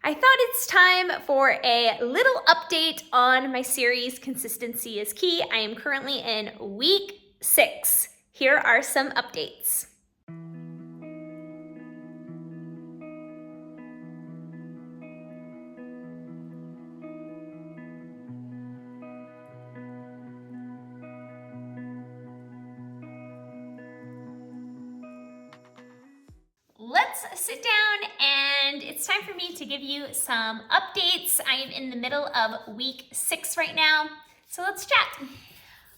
I thought it's time for a little update on my series, Consistency is Key. I am currently in week 6. Here are some updates. Let's sit down and it's time for me to give you some updates. I am in the middle of week 6 right now, so let's chat.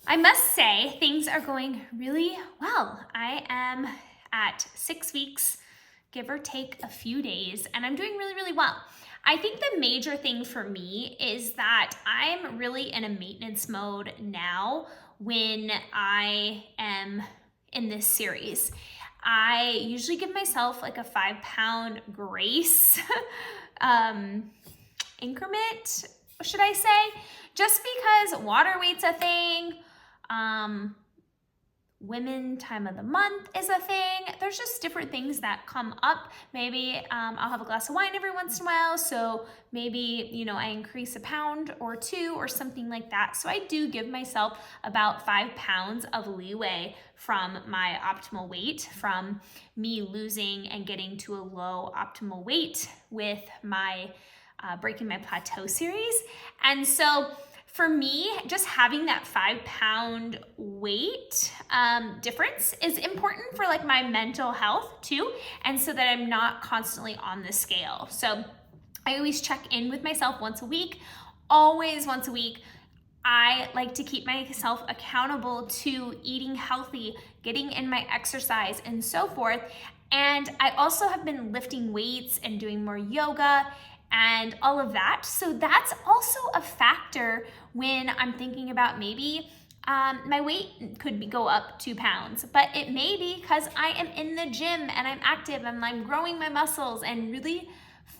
I must say things are going really well. I am at 6 weeks, give or take a few days, and I'm doing really, really well. I think the major thing for me is that I'm really in a maintenance mode now when I am in this series. I usually give myself like a 5-pound grace increment, should I say, just because water weight's a thing, women time of the month is a thing. There's just different things that come up. Maybe I'll have a glass of wine every once in a while, so maybe, I increase a pound or 2 or something like that. So I do give myself about 5 pounds of leeway from my optimal weight, from me losing and getting to a low optimal weight with my Breaking My Plateau series. And so for me, just having that 5-pound weight difference is important for like my mental health too, and so that I'm not constantly on the scale. So I always check in with myself once a week, always once a week. I like to keep myself accountable to eating healthy, getting in my exercise, and so forth. And I also have been lifting weights and doing more yoga and all of that. So that's also a factor when I'm thinking about maybe my weight could go up 2 pounds, but it may be because I am in the gym and I'm active and I'm growing my muscles and really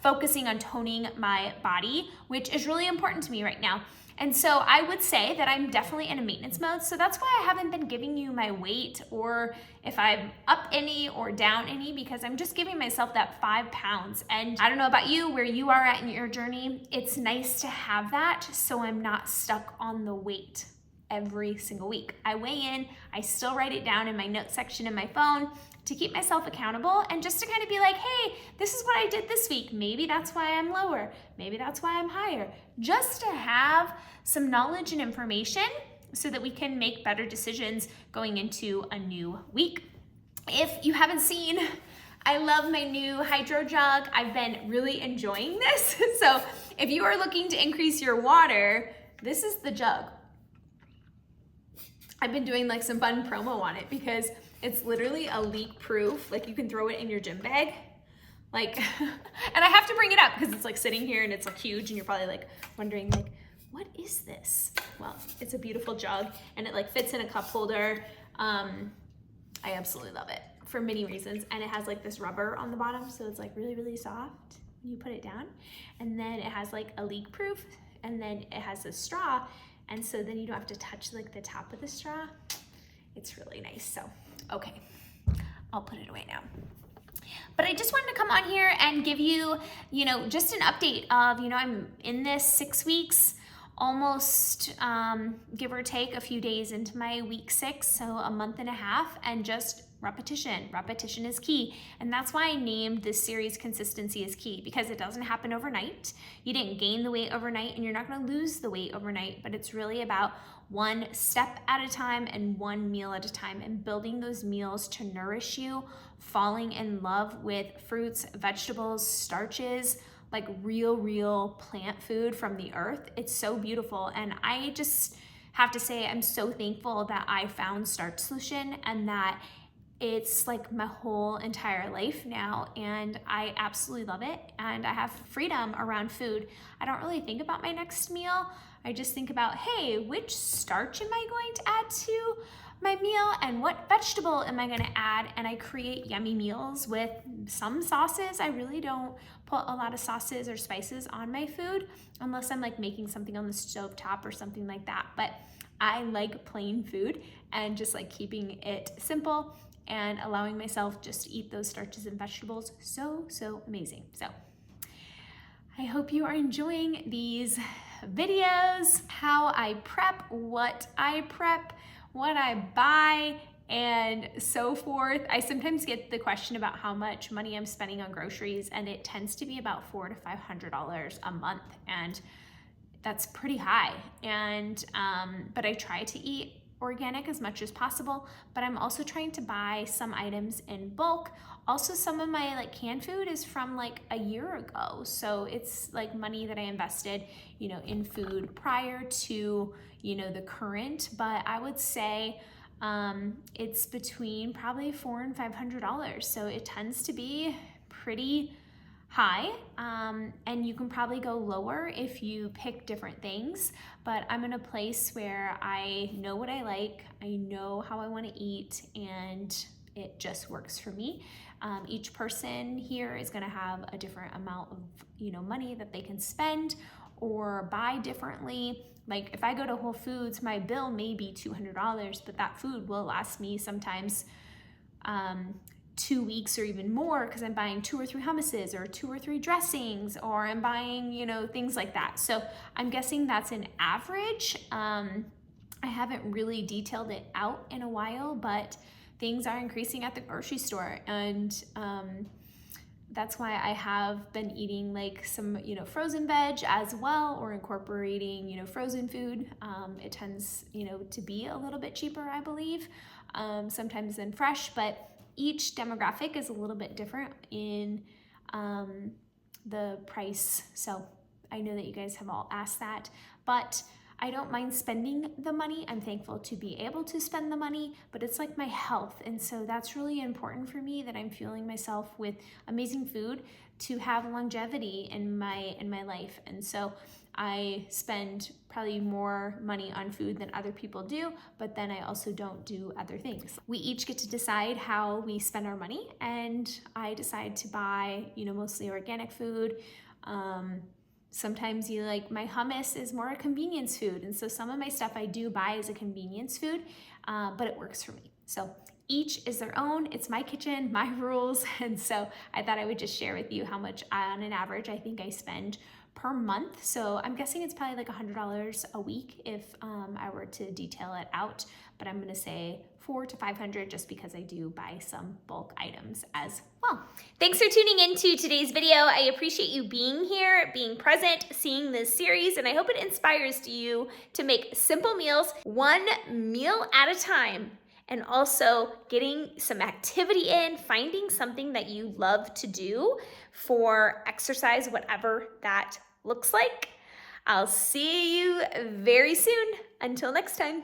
focusing on toning my body, which is really important to me right now. And so I would say that I'm definitely in a maintenance mode. So that's why I haven't been giving you my weight or if I'm up any or down any, because I'm just giving myself that 5 pounds. And I don't know about you, where you are at in your journey, it's nice to have that so I'm not stuck on the weight every single week. I weigh in, I still write it down in my notes section in my phone to keep myself accountable and just to kind of be like, hey, this is what I did this week. Maybe that's why I'm lower. Maybe that's why I'm higher. Just to have some knowledge and information so that we can make better decisions going into a new week. If you haven't seen, I love my new hydro jug. I've been really enjoying this. So if you are looking to increase your water, this is the jug. I've been doing like some fun promo on it because it's literally a leak proof. Like you can throw it in your gym bag. Like, and I have to bring it up because it's like sitting here and it's like huge and you're probably like wondering like, what is this? Well, it's a beautiful jug and it like fits in a cup holder. I absolutely love it for many reasons. And it has like this rubber on the bottom. So it's like really, really soft when you put it down. And then it has like a leak proof and then it has a straw. And so then you don't have to touch like the top of the straw. It's really nice. So, okay, I'll put it away now. But I just wanted to come on here and give you, just an update of, I'm in this 6 weeks, almost give or take a few days into my week 6, so a month and a half, and just repetition. Repetition is key. And that's why I named this series Consistency is Key, because it doesn't happen overnight. You didn't gain the weight overnight and you're not going to lose the weight overnight, but it's really about one step at a time and one meal at a time, and building those meals to nourish you, falling in love with fruits, vegetables, starches, like real plant food from the earth. It's so beautiful. And I just have to say, I'm so thankful that I found Starch Solution and that it's like my whole entire life now, and I absolutely love it, and I have freedom around food. I don't really think about my next meal. I just think about, hey, which starch am I going to add to my meal and what vegetable am I going to add? And I create yummy meals with some sauces. I really don't put a lot of sauces or spices on my food unless I'm like making something on the stove top or something like that. But I like plain food and just like keeping it simple and allowing myself just to eat those starches and vegetables. So amazing. So I hope you are enjoying these videos, how I prep, what I buy, and so forth. I sometimes get the question about how much money I'm spending on groceries, and it tends to be about $400 to $500 a month, and that's pretty high. And but I try to eat organic as much as possible, but I'm also trying to buy some items in bulk. Also, some of my like canned food is from like a year ago, so it's like money that I invested, you know, in food prior to, you know, the current. But I would say it's between probably $400 and $500, so it tends to be pretty high, and you can probably go lower if you pick different things, but I'm in a place where I know what I like, I know how I want to eat, and it just works for me. Each person here is going to have a different amount of, you know, money that they can spend or buy differently. Like if I go to Whole Foods, my bill may be $200, but that food will last me sometimes 2 weeks or even more, because I'm buying 2 or 3 hummuses or 2 or 3 dressings, or I'm buying, you know, things like that. So I'm guessing that's an average. I haven't really detailed it out in a while, but things are increasing at the grocery store, and that's why I have been eating like some, you know, frozen veg as well, or incorporating, you know, frozen food. It tends, you know, to be a little bit cheaper, I believe, sometimes than fresh, but each demographic is a little bit different in the price. So I know that you guys have all asked that, but I don't mind spending the money. I'm thankful to be able to spend the money, but it's like my health. And so that's really important for me, that I'm fueling myself with amazing food to have longevity in my life. And so I spend probably more money on food than other people do, but then I also don't do other things. We each get to decide how we spend our money, and I decide to buy, you know, mostly organic food. Sometimes you like, my hummus is more a convenience food, and so some of my stuff I do buy as a convenience food, but it works for me. So each is their own. It's my kitchen, my rules, and so I thought I would just share with you how much on an average I think I spend per month. So I'm guessing it's probably like $100 a week if I were to detail it out, but I'm gonna say $400 to $500 just because I do buy some bulk items as well. Thanks for tuning into today's video. I appreciate you being here, being present, seeing this series, and I hope it inspires you to make simple meals, one meal at a time, and also getting some activity in, finding something that you love to do for exercise, whatever that looks like. I'll see you very soon. Until next time.